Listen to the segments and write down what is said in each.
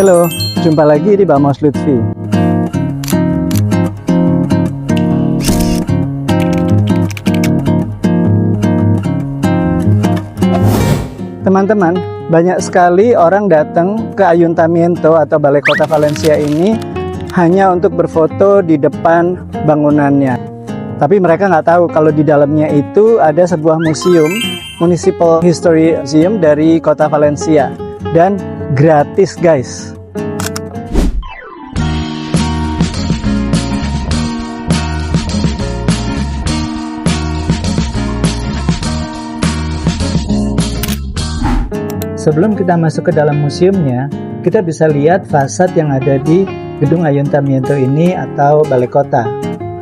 Halo, jumpa lagi di Bamos Lutfi. Teman-teman, banyak sekali orang datang ke Ayuntamiento atau Balai Kota Valencia ini hanya untuk berfoto di depan bangunannya. Tapi mereka nggak tahu kalau di dalamnya itu ada sebuah museum, Municipal History Museum dari Kota Valencia. Dan gratis, guys. Sebelum kita masuk ke dalam museumnya, kita bisa lihat fasad yang ada di gedung Ayuntamiento ini atau Balai Kota.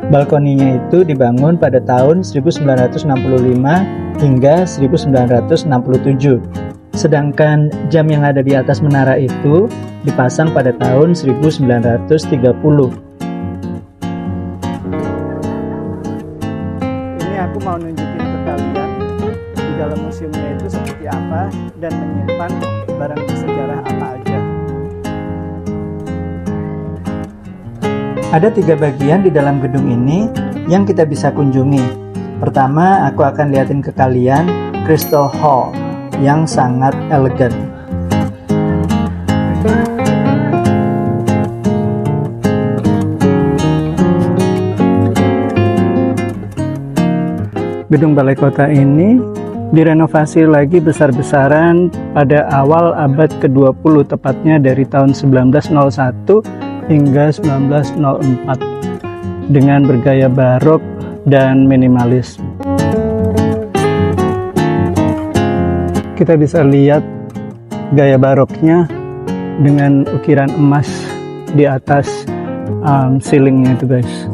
Balkoninya itu dibangun pada tahun 1965 hingga 1967. Sedangkan jam yang ada di atas menara itu dipasang pada tahun 1930. Ini aku mau nunjukin ke kalian di dalam museumnya itu seperti apa dan menyimpan barang bersejarah apa aja. Ada 3 bagian di dalam gedung ini yang kita bisa kunjungi. Pertama, aku akan liatin ke kalian Crystal Hall yang sangat elegan. Gedung Balai Kota ini direnovasi lagi besar-besaran pada awal abad ke-20, tepatnya dari tahun 1901 hingga 1904 dengan bergaya barok dan minimalis. Kita bisa lihat gaya baroknya dengan ukiran emas di atas ceilingnya itu, guys.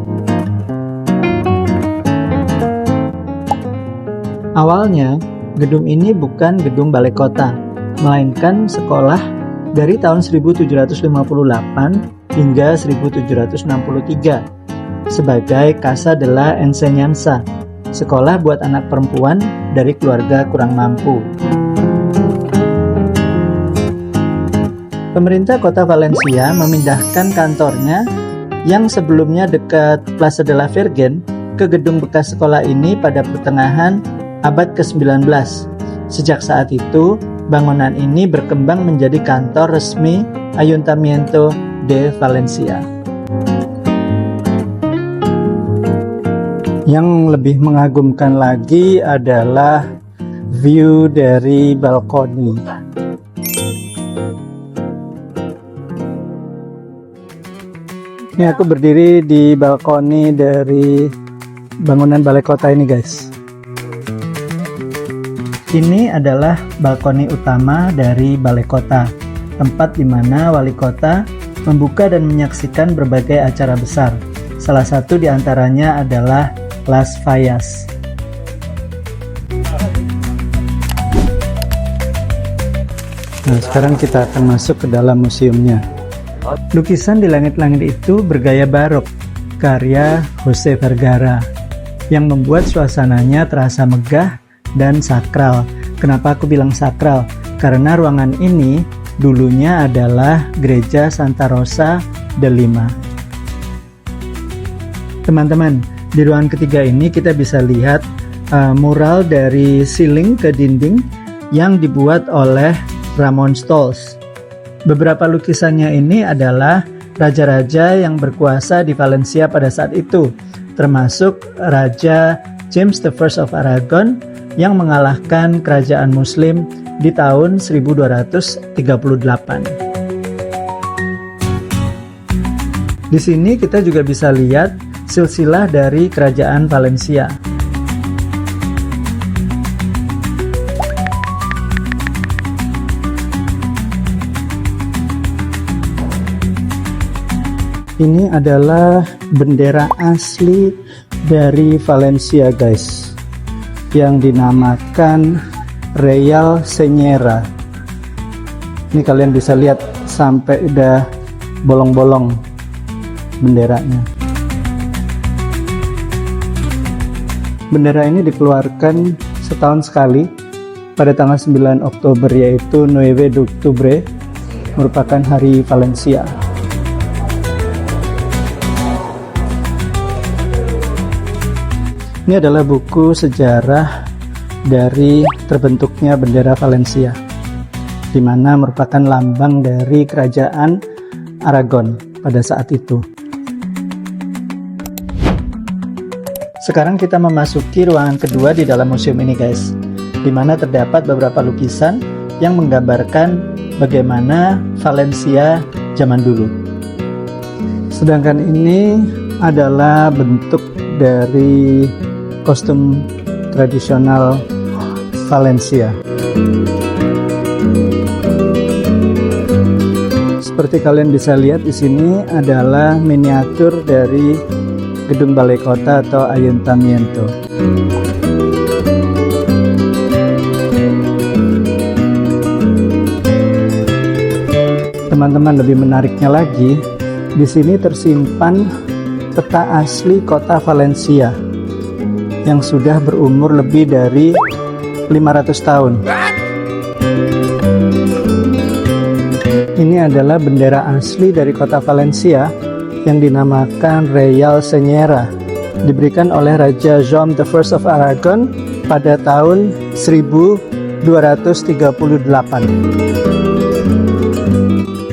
Awalnya, gedung ini bukan gedung balai kota, melainkan sekolah dari tahun 1758 hingga 1763 sebagai Casa de la Enseñanza, sekolah buat anak perempuan dari keluarga kurang mampu. Pemerintah Kota Valencia memindahkan kantornya yang sebelumnya dekat Plaza de la Virgen ke gedung bekas sekolah ini pada pertengahan abad ke-19. Sejak saat itu, bangunan ini berkembang menjadi kantor resmi Ayuntamiento de Valencia. Yang lebih mengagumkan lagi adalah view dari balkoni. Ini aku berdiri di balkoni dari bangunan balai kota ini, guys. Ini adalah balkoni utama dari balai kota, tempat di mana wali kota membuka dan menyaksikan berbagai acara besar. Salah satu di antaranya adalah Las Fallas. Nah, sekarang kita akan masuk ke dalam museumnya. Lukisan di langit-langit itu bergaya barok, karya Jose Vergara, yang membuat suasananya terasa megah dan sakral. Kenapa aku bilang sakral? Karena ruangan ini dulunya adalah Gereja Santa Rosa de Lima. Teman-teman, di ruangan ketiga ini kita bisa lihat mural dari ceiling ke dinding yang dibuat oleh Ramon Stolz. Beberapa lukisannya ini adalah raja-raja yang berkuasa di Valencia pada saat itu, termasuk Raja James I of Aragon yang mengalahkan kerajaan Muslim di tahun 1238. Di sini kita juga bisa lihat silsilah dari kerajaan Valencia. Ini adalah bendera asli dari Valencia, guys, yang dinamakan Real Senyera. Ini kalian bisa lihat sampai udah bolong-bolong benderanya. Bendera ini dikeluarkan setahun sekali pada tanggal 9 Oktober, yaitu 9 de Octubre, merupakan Hari Valencia. Ini adalah buku sejarah dari terbentuknya bendera Valencia, di mana merupakan lambang dari kerajaan Aragon pada saat itu. Sekarang kita memasuki ruangan kedua di dalam museum ini, guys, di mana terdapat beberapa lukisan yang menggambarkan bagaimana Valencia zaman dulu. Sedangkan ini adalah bentuk dari kostum tradisional Valencia. Seperti kalian bisa lihat di sini adalah miniatur dari gedung balai kota atau Ayuntamiento. Teman-teman, lebih menariknya lagi, di sini tersimpan peta asli kota Valencia yang sudah berumur lebih dari 500 tahun. Ini adalah bendera asli dari kota Valencia yang dinamakan Real Senyera, diberikan oleh Raja Jaume I of Aragon pada tahun 1238.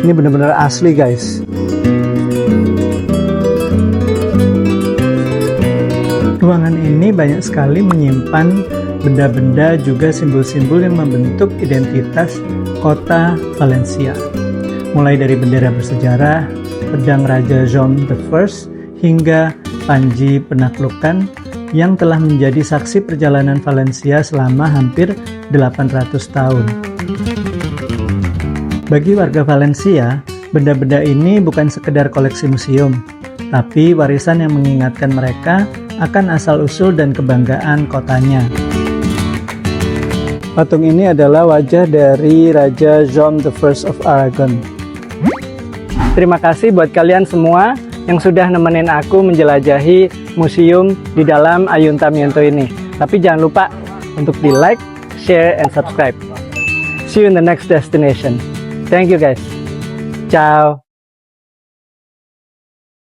Ini benar-benar asli, guys. Ruangan ini banyak sekali menyimpan benda-benda juga simbol-simbol yang membentuk identitas kota Valencia. Mulai dari bendera bersejarah, pedang Raja Jaume I, hingga panji penaklukan yang telah menjadi saksi perjalanan Valencia selama hampir 800 tahun. Bagi warga Valencia, benda-benda ini bukan sekedar koleksi museum, tapi warisan yang mengingatkan mereka akan asal-usul dan kebanggaan kotanya. Patung ini adalah wajah dari Raja Jaume I of Aragon. Terima kasih buat kalian semua yang sudah nemenin aku menjelajahi museum di dalam Ayuntamiento ini. Tapi jangan lupa untuk di like, share, and subscribe. See you in the next destination. Thank you, guys. Ciao.